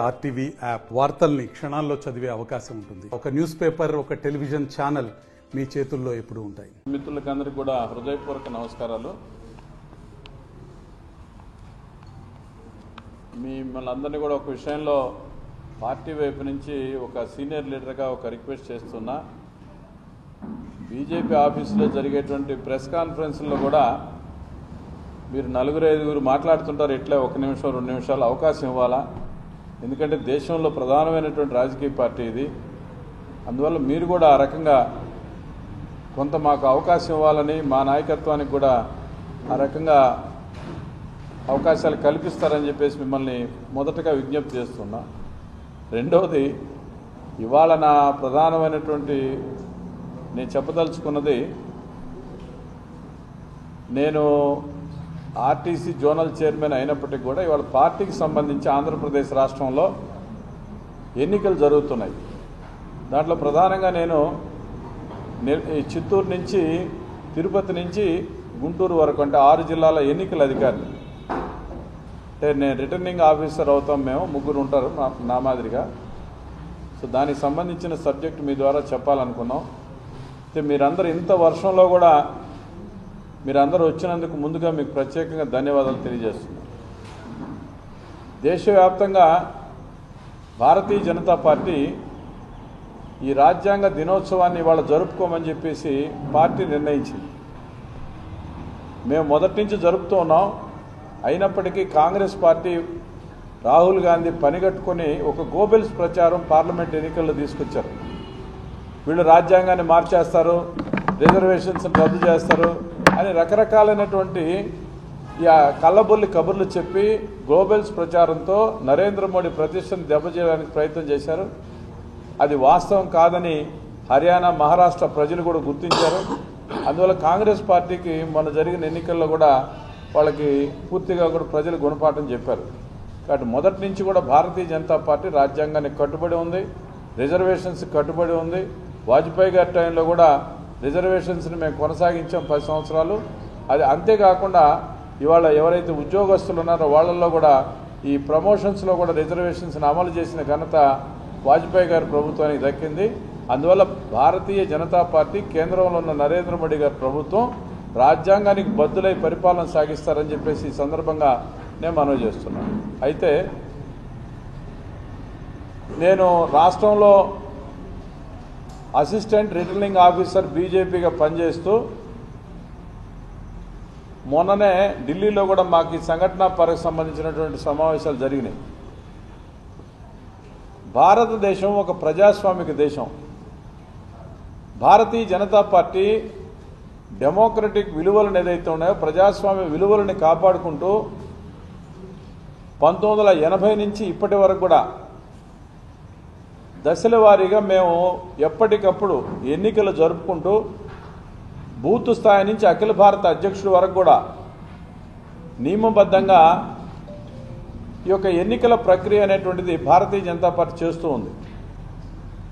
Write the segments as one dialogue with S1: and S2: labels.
S1: RTV app వార్తల్ని క్షణాల్లో చదివే అవకాశం ఉంటుంది. ఒక న్యూస్ పేపర్, ఒక టెలివిజన్ ఛానల్ మీ చేతుల్లో ఎప్పుడూ ఉంటాయి.
S2: మిత్రులకందరికీ కూడా హృదయపూర్వక నమస్కారాలు. మిమ్మల్ని అందరినీ కూడా ఒక విషయంలో పార్టీ వైపు నుంచి ఒక సీనియర్ లీడర్గా ఒక రిక్వెస్ట్ చేస్తున్నా. బీజేపీ ఆఫీసులో జరిగేటువంటి ప్రెస్ కాన్ఫరెన్స్లో కూడా మీరు 4-5 మాట్లాడుతుంటారు. ఇట్లా 1 నిమిషం 2 నిమిషాలు అవకాశం ఇవ్వాలా? ఎందుకంటే దేశంలో ప్రధానమైనటువంటి రాజకీయ పార్టీ ఇది. అందువల్ల మీరు కూడా ఆ రకంగా కొంత మాకు అవకాశం ఇవ్వాలని, మా నాయకత్వానికి కూడా ఆ రకంగా అవకాశాలు కల్పిస్తారని చెప్పేసి మిమ్మల్ని మొదటగా విజ్ఞప్తి చేస్తున్నా. రెండవది, ఇవాళ నా ప్రధానమైనటువంటి నేను చెప్పదలుచుకున్నది, నేను ఆర్టీసీ జోనల్ చైర్మన్ అయినప్పటికీ కూడా ఇవాళ పార్టీకి సంబంధించి ఆంధ్రప్రదేశ్ రాష్ట్రంలో ఎన్నికలు జరుగుతున్నాయి. దాంట్లో ప్రధానంగా నేను చిత్తూరు నుంచి తిరుపతి నుంచి గుంటూరు వరకు అంటే 6 జిల్లాల ఎన్నికల అధికారిని. అంటే నేను రిటర్నింగ్ ఆఫీసర్ అవుతాం, మేము 3 ఉంటారు నా మాదిరిగా. సో దానికి సంబంధించిన సబ్జెక్ట్ మీ ద్వారా చెప్పాలనుకున్నాం. అయితే మీరందరూ ఇంత వర్షంలో కూడా మీరందరూ వచ్చినందుకు ముందుగా మీకు ప్రత్యేకంగా ధన్యవాదాలు తెలియజేస్తున్నాను. దేశవ్యాప్తంగా భారతీయ జనతా పార్టీ ఈ రాజ్యాంగ దినోత్సవాన్ని ఇవాళ జరుపుకోమని చెప్పేసి పార్టీ నిర్ణయించింది. మేము మొదటి నుంచి జరుపుతూ ఉన్నాం. అయినప్పటికీ కాంగ్రెస్ పార్టీ రాహుల్ గాంధీ పనిగట్టుకొని ఒక గోబెల్స్ ప్రచారం పార్లమెంట్ ఎన్నికల్లో తీసుకొచ్చారు. వీళ్ళు రాజ్యాంగాన్ని మార్చేస్తారు, రిజర్వేషన్స్ రద్దు చేస్తారు అని రకరకాలైనటువంటి కళ్ళబొల్లి కబుర్లు చెప్పి గోబెల్స్ ప్రచారంతో నరేంద్ర మోడీ ప్రతిష్టను దెబ్బతీయడానికి ప్రయత్నం చేశారు. అది వాస్తవం కాదని హర్యానా, మహారాష్ట్ర ప్రజలు కూడా గుర్తించారు. అందువల్ల కాంగ్రెస్ పార్టీకి మొన్న జరిగిన ఎన్నికల్లో కూడా వాళ్ళకి పూర్తిగా కూడా ప్రజలు గుణపాఠం చెప్పారు. కాబట్టి మొదటి నుంచి కూడా భారతీయ జనతా పార్టీ రాజ్యాంగానికి కట్టుబడి ఉంది, రిజర్వేషన్స్ కట్టుబడి ఉంది. వాజ్పేయి గారి టైంలో కూడా రిజర్వేషన్స్ని మేము కొనసాగించాం 10 సంవత్సరాలు. అది అంతేకాకుండా ఇవాళ ఎవరైతే ఉద్యోగస్తులు ఉన్నారో వాళ్ళల్లో కూడా ఈ ప్రమోషన్స్లో కూడా రిజర్వేషన్స్ని అమలు చేసిన ఘనత వాజ్పేయి గారి ప్రభుత్వానికి దక్కింది. అందువల్ల భారతీయ జనతా పార్టీ, కేంద్రంలో ఉన్న నరేంద్ర మోడీ గారి ప్రభుత్వం రాజ్యాంగానికి బద్దులై పరిపాలన సాగిస్తారని చెప్పేసి ఈ సందర్భంగా నేను మనవి చేస్తున్నాను. అయితే నేను రాష్ట్రంలో అసిస్టెంట్ రిటర్నింగ్ ఆఫీసర్ బీజేపీగా పనిచేస్తూ మొన్ననే ఢిల్లీలో కూడా మాకు ఈ సంఘటనా పరకు సంబంధించినటువంటి సమావేశాలు జరిగినాయి. భారతదేశం ఒక ప్రజాస్వామిక దేశం. భారతీయ జనతా పార్టీ డెమోక్రటిక్ విలువలను ఏదైతే ఉన్నాయో ప్రజాస్వామ్య విలువలని కాపాడుకుంటూ 1980 నుంచి ఇప్పటి వరకు కూడా దశల వారీగా మేము ఎప్పటికప్పుడు ఎన్నికలు జరుపుకుంటూ బూత్ స్థాయి నుంచి అఖిల భారత అధ్యక్షుడి వరకు కూడా నియమబద్ధంగా ఈ యొక్క ఎన్నికల ప్రక్రియ అనేటువంటిది భారతీయ జనతా పార్టీ చేస్తూ ఉంది.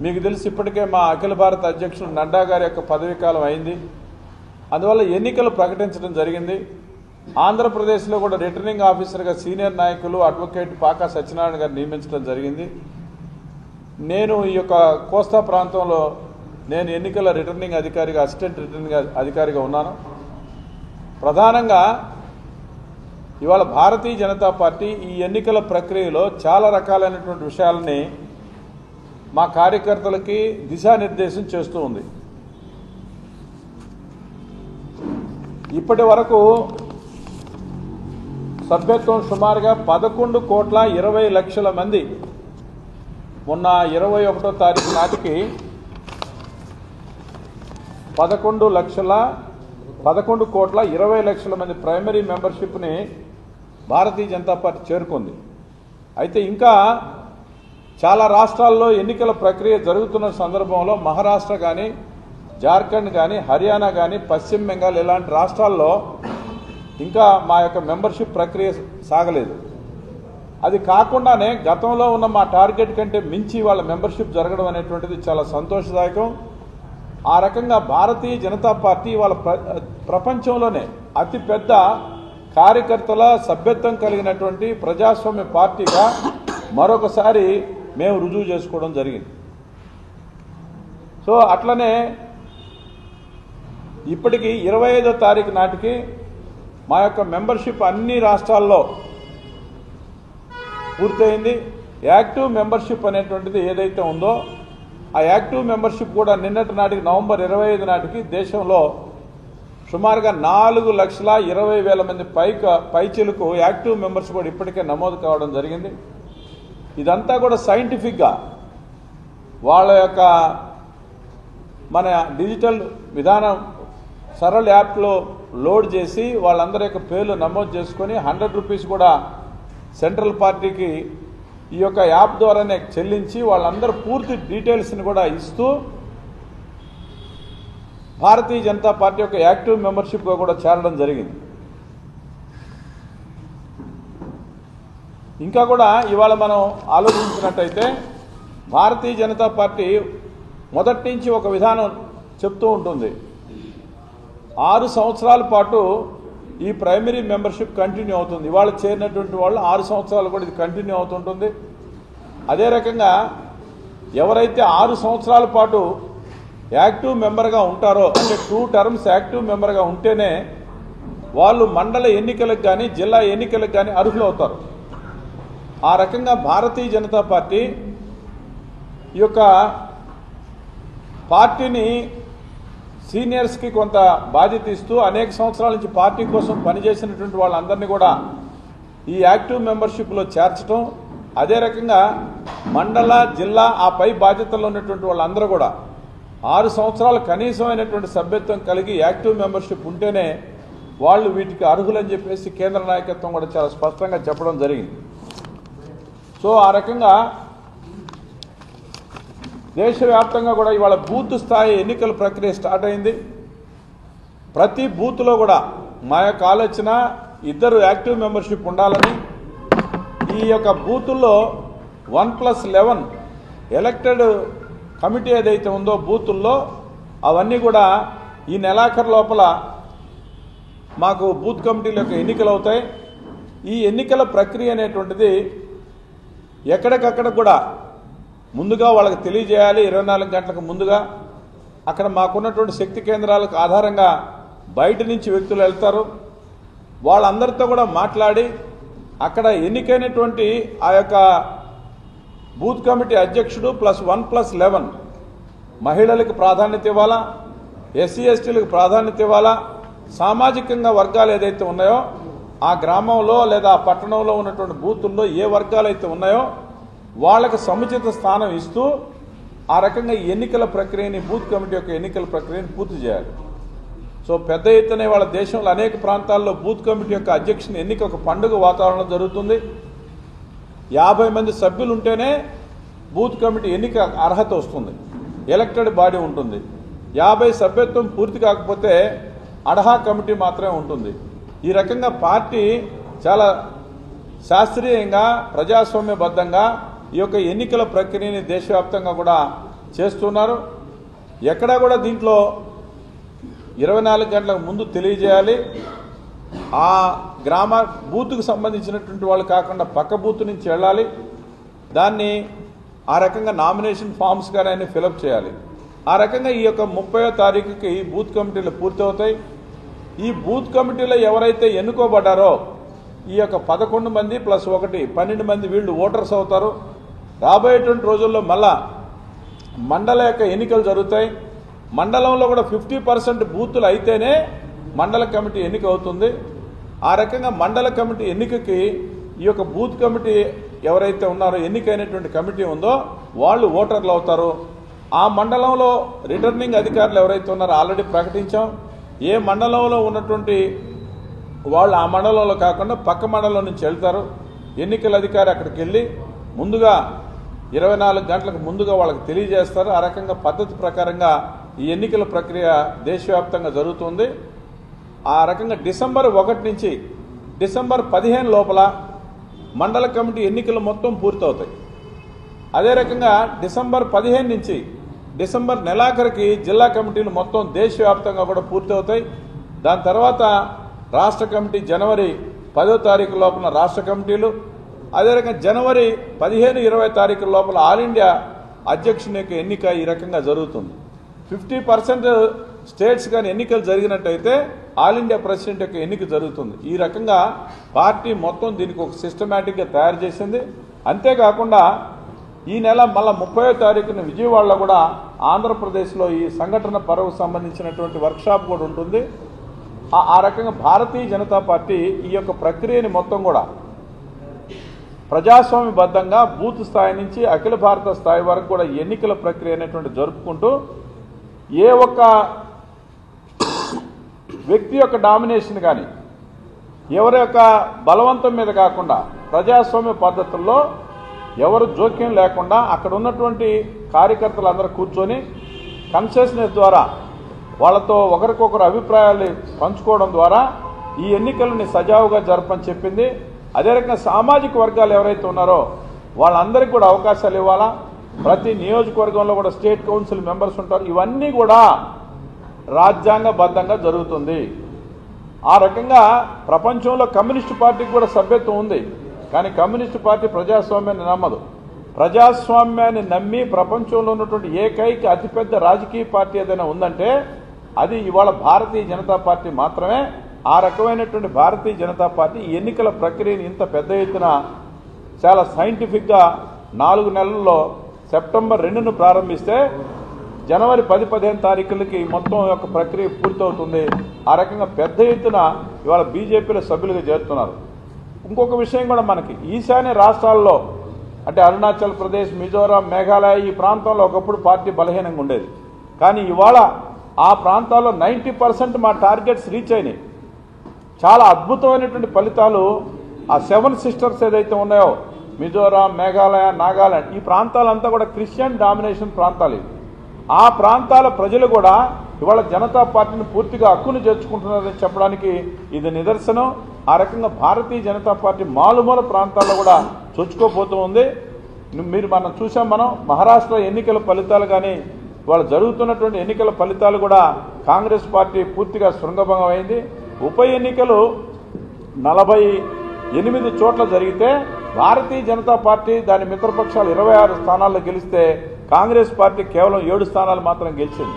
S2: మీకు తెలిసి ఇప్పటికే మా అఖిల భారత అధ్యక్షుడు నడ్డా గారి యొక్క పదవీకాలం అయింది. అందువల్ల ఎన్నికలు ప్రకటించడం జరిగింది. ఆంధ్రప్రదేశ్లో కూడా రిటర్నింగ్ ఆఫీసర్గా సీనియర్ నాయకులు అడ్వకేట్ పాకా సత్యనారాయణ గారు నియమించడం జరిగింది. నేను ఈ యొక్క కోస్తా ప్రాంతంలో నేను ఎన్నికల రిటర్నింగ్ అధికారిగా, అసిస్టెంట్ రిటర్నింగ్ అధికారిగా ఉన్నాను. ప్రధానంగా ఇవాళ భారతీయ జనతా పార్టీ ఈ ఎన్నికల ప్రక్రియలో చాలా రకాలైనటువంటి విషయాలని మా కార్యకర్తలకి దిశానిర్దేశం చేస్తూ ఉంది. ఇప్పటి వరకు సభ్యత్వం సుమారుగా 11,20,00,000 మంది మొన్న 21వ తారీఖు నాటికి 11,20,00,000 మంది ప్రైమరీ మెంబర్షిప్ని భారతీయ జనతా పార్టీ చేరుకుంది. అయితే ఇంకా చాలా రాష్ట్రాల్లో ఎన్నికల ప్రక్రియ జరుగుతున్న సందర్భంలో మహారాష్ట్ర కానీ, జార్ఖండ్ కానీ, హర్యానా కానీ, పశ్చిమ బెంగాల్ ఇలాంటి రాష్ట్రాల్లో ఇంకా మా యొక్క మెంబర్షిప్ ప్రక్రియ సాగలేదు. అది కాకుండానే గతంలో ఉన్న మా టార్గెట్ కంటే మించి వాళ్ళ మెంబర్షిప్ జరగడం అనేటువంటిది చాలా సంతోషదాయకం. ఆ రకంగా భారతీయ జనతా పార్టీ వాళ్ళ ప్రపంచంలోనే అతిపెద్ద కార్యకర్తల సభ్యత్వం కలిగినటువంటి ప్రజాస్వామ్య పార్టీగా మరొకసారి మేము రుజువు చేసుకోవడం జరిగింది. సో అట్లనే ఇప్పటికి 25వ తారీఖు నాటికి మా యొక్క మెంబర్షిప్ అన్ని రాష్ట్రాల్లో పూర్తయింది. యాక్టివ్ మెంబర్షిప్ అనేటువంటిది ఏదైతే ఉందో ఆ యాక్టివ్ మెంబర్షిప్ కూడా నిన్నటి నాటికి నవంబర్ 25 నాటికి దేశంలో సుమారుగా 4,20,000 మంది పైచిలకు యాక్టివ్ మెంబర్స్ కూడా ఇప్పటికే నమోదు కావడం జరిగింది. ఇదంతా కూడా సైంటిఫిక్గా వాళ్ళ యొక్క మన డిజిటల్ విధానం సరళ యాప్లో లోడ్ చేసి వాళ్ళందరి యొక్క పేర్లు నమోదు చేసుకొని 100 రూపీస్ కూడా సెంట్రల్ పార్టీకి ఈ యొక్క యాప్ ద్వారానే చెల్లించి వాళ్ళందరూ పూర్తి డీటెయిల్స్ని కూడా ఇస్తూ భారతీయ జనతా పార్టీ యొక్క యాక్టివ్ మెంబర్షిప్గా కూడా చేరడం జరిగింది. ఇంకా కూడా ఇవాళ మనం ఆలోచించినట్టయితే భారతీయ జనతా పార్టీ మొదటి నుంచి ఒక విధానం చెప్తూ ఉంటుంది. 6 సంవత్సరాల పాటు ఈ ప్రైమరీ మెంబర్షిప్ కంటిన్యూ అవుతుంది. ఇవాళ చేరినటువంటి వాళ్ళు 6 సంవత్సరాలు కూడా ఇది కంటిన్యూ అవుతుంటుంది. అదే రకంగా ఎవరైతే 6 సంవత్సరాల పాటు యాక్టివ్ మెంబర్గా ఉంటారో అంటే 2 టర్మ్స్ యాక్టివ్ మెంబర్గా ఉంటేనే వాళ్ళు మండల ఎన్నికలకు కానీ జిల్లా ఎన్నికలకు కానీ అర్హులు అవుతారు. ఆ రకంగా భారతీయ జనతా పార్టీ ఈ యొక్క పార్టీని సీనియర్స్కి కొంత బాధ్యత ఇస్తూ అనేక సంవత్సరాల నుంచి పార్టీ కోసం పనిచేసినటువంటి వాళ్ళందరినీ కూడా ఈ యాక్టివ్ మెంబర్షిప్లో చేర్చడం, అదే రకంగా మండల జిల్లా ఆ పై బాధ్యతల్లో ఉన్నటువంటి వాళ్ళందరూ కూడా 6 సంవత్సరాలు కనీసమైనటువంటి సభ్యత్వం కలిగి యాక్టివ్ మెంబర్షిప్ ఉంటేనే వాళ్ళు వీటికి అర్హులని చెప్పేసి కేంద్ర నాయకత్వం కూడా చాలా స్పష్టంగా చెప్పడం జరిగింది. సో ఆ రకంగా దేశవ్యాప్తంగా కూడా ఇవాళ బూత్ స్థాయి ఎన్నికల ప్రక్రియ స్టార్ట్ అయింది. ప్రతి బూత్లో కూడా మా యొక్క ఆలోచన 2 యాక్టివ్ మెంబర్షిప్ ఉండాలని, ఈ యొక్క బూతుల్లో 1+11 ఎలక్టెడ్ కమిటీ ఏదైతే ఉందో బూతుల్లో అవన్నీ కూడా ఈ నెలాఖరు లోపల మాకు బూత్ కమిటీల యొక్క ఎన్నికలు అవుతాయి. ఈ ఎన్నికల ప్రక్రియ అనేటువంటిది ఎక్కడికక్కడ కూడా ముందుగా వాళ్ళకి తెలియజేయాలి. 24 గంటలకు ముందుగా అక్కడ మాకున్నటువంటి శక్తి కేంద్రాలకు ఆధారంగా బయట నుంచి వ్యక్తులు వెళ్తారు. వాళ్ళందరితో కూడా మాట్లాడి అక్కడ ఎన్నికైనటువంటి ఆ యొక్క బూత్ కమిటీ అధ్యక్షుడు +1+11 మహిళలకు ప్రాధాన్యత ఇవ్వాలా, ఎస్సీ ఎస్టీలకు ప్రాధాన్యత ఇవ్వాలా, సామాజికంగా వర్గాలు ఏదైతే ఉన్నాయో ఆ గ్రామంలో లేదా ఆ పట్టణంలో ఉన్నటువంటి బూతుల్లో ఏ వర్గాలు అయితే ఉన్నాయో వాళ్ళకి సముచిత స్థానం ఇస్తూ ఆ రకంగా ఈ ఎన్నికల ప్రక్రియని బూత్ కమిటీ యొక్క ఎన్నికల ప్రక్రియని పూర్తి చేయాలి. సో పెద్ద ఎత్తున వాళ్ళ దేశంలో అనేక ప్రాంతాల్లో బూత్ కమిటీ యొక్క అధ్యక్షుని ఎన్నిక ఒక పండుగ వాతావరణం జరుగుతుంది. 50 మంది సభ్యులు ఉంటేనే బూత్ కమిటీ ఎన్నిక అర్హత వస్తుంది, ఎలక్టెడ్ బాడీ ఉంటుంది. 50 సభ్యత్వం పూర్తి కాకపోతే అడహా కమిటీ మాత్రమే ఉంటుంది. ఈ రకంగా పార్టీ చాలా శాస్త్రీయంగా ప్రజాస్వామ్యబద్ధంగా ఈ యొక్క ఎన్నికల ప్రక్రియని దేశవ్యాప్తంగా కూడా చేస్తున్నారు. ఎక్కడా కూడా దీంట్లో 24 గంటలకు ముందు తెలియజేయాలి. ఆ గ్రామ బూత్కు సంబంధించినటువంటి వాళ్ళు కాకుండా పక్క బూత్ నుంచి వెళ్ళాలి. దాన్ని ఆ రకంగా నామినేషన్ ఫామ్స్ కానీ అన్ని ఫిలప్ చేయాలి. ఆ రకంగా ఈ యొక్క 30వ తారీఖుకి బూత్ కమిటీలు పూర్తవుతాయి. ఈ బూత్ కమిటీలో ఎవరైతే ఎన్నుకోబడ్డారో ఈ యొక్క 11 మంది +1 12 మంది వీళ్ళు ఓటర్స్ అవుతారు. రాబోయేటువంటి రోజుల్లో మళ్ళా మండల యొక్క ఎన్నికలు జరుగుతాయి. మండలంలో కూడా 50% బూతులు అయితేనే మండల కమిటీ ఎన్నిక అవుతుంది. ఆ రకంగా మండల కమిటీ ఎన్నికకి ఈ యొక్క బూత్ కమిటీ ఎవరైతే ఉన్నారో ఎన్నికైనటువంటి కమిటీ ఉందో వాళ్ళు ఓటర్లు అవుతారు. ఆ మండలంలో రిటర్నింగ్ అధికారులు ఎవరైతే ఉన్నారో ఆల్రెడీ ప్రకటించాం. ఏ మండలంలో ఉన్నటువంటి వాళ్ళు ఆ మండలంలో కాకుండా పక్క మండలం నుంచి వెళ్తారు. ఎన్నికల అధికారి అక్కడికి వెళ్ళి ముందుగా 24 గంటలకు ముందుగా వాళ్ళకి తెలియజేస్తారు. ఆ రకంగా పద్ధతి ప్రకారంగా ఈ ఎన్నికల ప్రక్రియ దేశవ్యాప్తంగా జరుగుతుంది. ఆ రకంగా డిసెంబర్ 1 నుంచి డిసెంబర్ 15 లోపల మండల కమిటీ ఎన్నికలు మొత్తం పూర్తవుతాయి. అదే రకంగా డిసెంబర్ 15 నుంచి డిసెంబర్ నెలాఖరికి జిల్లా కమిటీలు మొత్తం దేశవ్యాప్తంగా కూడా పూర్తవుతాయి. దాని తర్వాత రాష్ట్ర కమిటీ జనవరి 10వ తారీఖు లోపల రాష్ట్ర కమిటీలు, అదే రకంగా జనవరి 15-20 తారీఖుల లోపల ఆల్ ఇండియా అధ్యక్షుని యొక్క ఎన్నిక ఈ రకంగా జరుగుతుంది. 50% స్టేట్స్ కానీ ఎన్నికలు జరిగినట్టయితే ఆల్ ఇండియా ప్రెసిడెంట్ యొక్క ఎన్నిక జరుగుతుంది. ఈ రకంగా పార్టీ మొత్తం దీనికి ఒక సిస్టమేటిక్గా తయారు చేసింది. అంతేకాకుండా ఈ నెల మళ్ళీ 30వ తారీఖున విజయవాడలో కూడా ఆంధ్రప్రదేశ్లో ఈ సంఘటన పర్వకు సంబంధించినటువంటి వర్క్షాప్ కూడా ఉంటుంది. ఆ రకంగా భారతీయ జనతా పార్టీ ఈ యొక్క ప్రక్రియని మొత్తం కూడా ప్రజాస్వామ్యబద్ధంగా బూత్ స్థాయి నుంచి అఖిల భారత స్థాయి వరకు కూడా ఎన్నికల ప్రక్రియ అనేటువంటి జరుపుకుంటూ ఏ ఒక్క వ్యక్తి యొక్క డామినేషన్ కానీ ఎవరి యొక్క బలవంతం మీద కాకుండా ప్రజాస్వామ్య పద్ధతుల్లో ఎవరు జోక్యం లేకుండా అక్కడ ఉన్నటువంటి కార్యకర్తలు అందరూ కూర్చొని కన్సెషనెస్ ద్వారా వాళ్ళతో ఒకరికొకరు అభిప్రాయాలు పంచుకోవడం ద్వారా ఈ ఎన్నికలని సజావుగా జరపని చెప్పింది. అదే రకంగా సామాజిక వర్గాలు ఎవరైతే ఉన్నారో వాళ్ళందరికీ కూడా అవకాశాలు ఇవ్వాలా. ప్రతి నియోజకవర్గంలో కూడా స్టేట్ కౌన్సిల్ మెంబర్స్ ఉంటారు. ఇవన్నీ కూడా రాజ్యాంగబద్ధంగా జరుగుతుంది. ఆ రకంగా ప్రపంచంలో కమ్యూనిస్టు పార్టీకి కూడా సభ్యత్వం ఉంది. కానీ కమ్యూనిస్టు పార్టీ ప్రజాస్వామ్యాన్ని నమ్మదు. ప్రజాస్వామ్యాన్ని నమ్మి ప్రపంచంలో ఉన్నటువంటి ఏకైక అతిపెద్ద రాజకీయ పార్టీ ఏదైనా ఉందంటే అది ఇవాళ భారతీయ జనతా పార్టీ మాత్రమే. ఆ రకమైనటువంటి భారతీయ జనతా పార్టీ ఎన్నికల ప్రక్రియను ఇంత పెద్ద ఎత్తున చాలా సైంటిఫిక్గా 4 నెలల్లో సెప్టెంబర్ 2ను ప్రారంభిస్తే జనవరి 10-15 తారీఖులకి మొత్తం యొక్క ప్రక్రియ పూర్తవుతుంది. ఆ రకంగా పెద్ద ఎత్తున ఇవాళ బీజేపీలో సభ్యులుగా చేరుతున్నారు. ఇంకొక విషయం కూడా మనకి ఈశాన్య రాష్ట్రాల్లో అంటే అరుణాచల్ ప్రదేశ్, మిజోరాం, మేఘాలయ ఈ ప్రాంతంలో ఒకప్పుడు పార్టీ బలహీనంగా ఉండేది. కానీ ఇవాళ ఆ ప్రాంతాల్లో 90% మా టార్గెట్స్ రీచ్ అయినాయి. చాలా అద్భుతమైనటువంటి ఫలితాలు. ఆ 7 సిస్టర్స్ ఏదైతే ఉన్నాయో మిజోరాం, మేఘాలయ, నాగాలాండ్ ఈ ప్రాంతాలంతా కూడా క్రిస్టియన్ డామినేషన్ ప్రాంతాలు. ఆ ప్రాంతాల ప్రజలు కూడా ఇవాళ జనతా పార్టీని పూర్తిగా హక్కును చేర్చుకుంటున్నారని చెప్పడానికి ఇది నిదర్శనం. ఆ రకంగా భారతీయ జనతా పార్టీ మారుమూల ప్రాంతాల్లో కూడా చొచ్చుకోపోతూ ఉంది. మనం చూసాం. మహారాష్ట్ర ఎన్నికల ఫలితాలు కానీ ఇవాళ జరుగుతున్నటువంటి ఎన్నికల ఫలితాలు కూడా కాంగ్రెస్ పార్టీ పూర్తిగా శృంగభంగం అయింది. ఉప ఎన్నికలు 48 చోట్ల జరిగితే భారతీయ జనతా పార్టీ దాని మిత్రపక్షాలు 26 స్థానాల్లో గెలిస్తే కాంగ్రెస్ పార్టీ కేవలం 7 స్థానాలు మాత్రం గెలిచింది.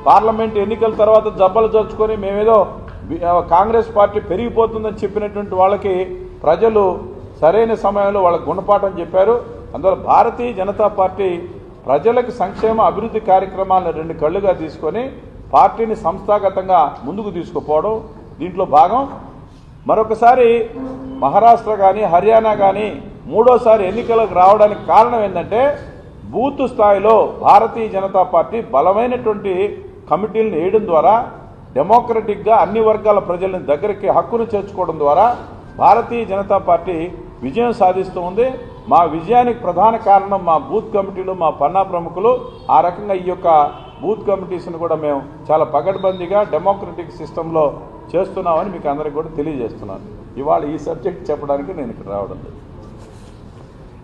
S2: పార్లమెంట్ ఎన్నికల తర్వాత జబ్బలు జరుచుకొని మేమేదో కాంగ్రెస్ పార్టీ పెరిగిపోతుందని చెప్పినటువంటి వాళ్ళకి ప్రజలు సరైన సమయంలో వాళ్ళకి గుణపాఠం చెప్పారు. అందువల్ల భారతీయ జనతా పార్టీ ప్రజలకు సంక్షేమ అభివృద్ధి కార్యక్రమాలను 2 కళ్ళుగా తీసుకొని పార్టీని సంస్థాగతంగా ముందుకు తీసుకుపోవడం దీంట్లో భాగం. మరొకసారి మహారాష్ట్ర కానీ హర్యానా కానీ 3వ ఎన్నికలకు రావడానికి కారణం ఏంటంటే బూత్ స్థాయిలో భారతీయ జనతా పార్టీ బలమైనటువంటి కమిటీలను వేయడం ద్వారా డెమోక్రటిక్గా అన్ని వర్గాల ప్రజలను దగ్గరికి హక్కును చేర్చుకోవడం ద్వారా భారతీయ జనతా పార్టీ విజయం సాధిస్తూ ఉంది. మా విజయానికి ప్రధాన కారణం మా బూత్ కమిటీలు, మా పన్నా ప్రముఖులు. ఆ రకంగా ఈ యొక్క బూత్ కమిటీస్ను కూడా మేము చాలా పకడ్బందీగా డెమోక్రటిక్ సిస్టంలో చేస్తున్నామని మీకు అందరికీ కూడా తెలియజేస్తున్నాను. ఇవాళ ఈ సబ్జెక్ట్ చెప్పడానికి నేను ఇక్కడ రావడం లేదు.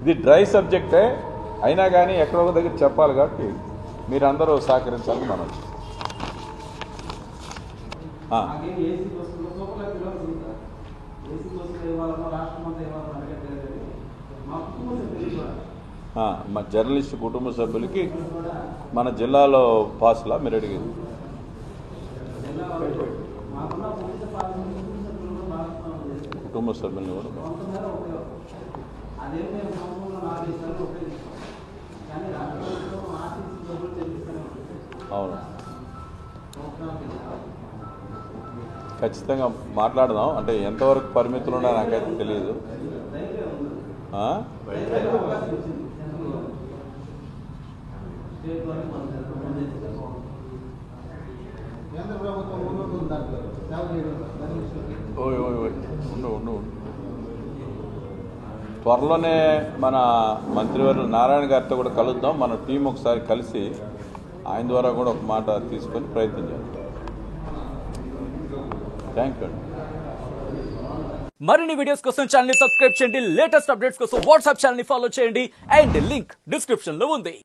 S2: ఇది డ్రై సబ్జెక్టే అయినా కానీ ఎక్కడో ఒక దగ్గర చెప్పాలి కాబట్టి మీరందరూ సహకరించాలని మనం మా జర్నలిస్ట్ కుటుంబ సభ్యులకి మన జిల్లాలో పాసులా మీరు అడిగేది? కుటుంబ సభ్యుల్ని కూడా అవును ఖచ్చితంగా మాట్లాడదాం. అంటే ఎంతవరకు పరిమితులు ఉన్నాయో నాకైతే తెలియదు. త్వరలోనే మన మంత్రివర్యులు నారాయణ గారితో కూడా కలుద్దాం. మన టీం ఒకసారి కలిసి ఆయన ద్వారా కూడా ఒక మాట తీసుకొని ప్రయత్నం చేద్దాం. Thank you.
S3: మరిన్ని వీడియోస్ కోసం ఛానల్ ని సబ్స్క్రైబ్ చేయండి. లేటెస్ట్ అప్డేట్స్ కోసం వాట్సాప్ ఛానల్ ని ఫాలో చేయండి. అండ్ లింక్ డిస్క్రిప్షన్ లో ఉంది.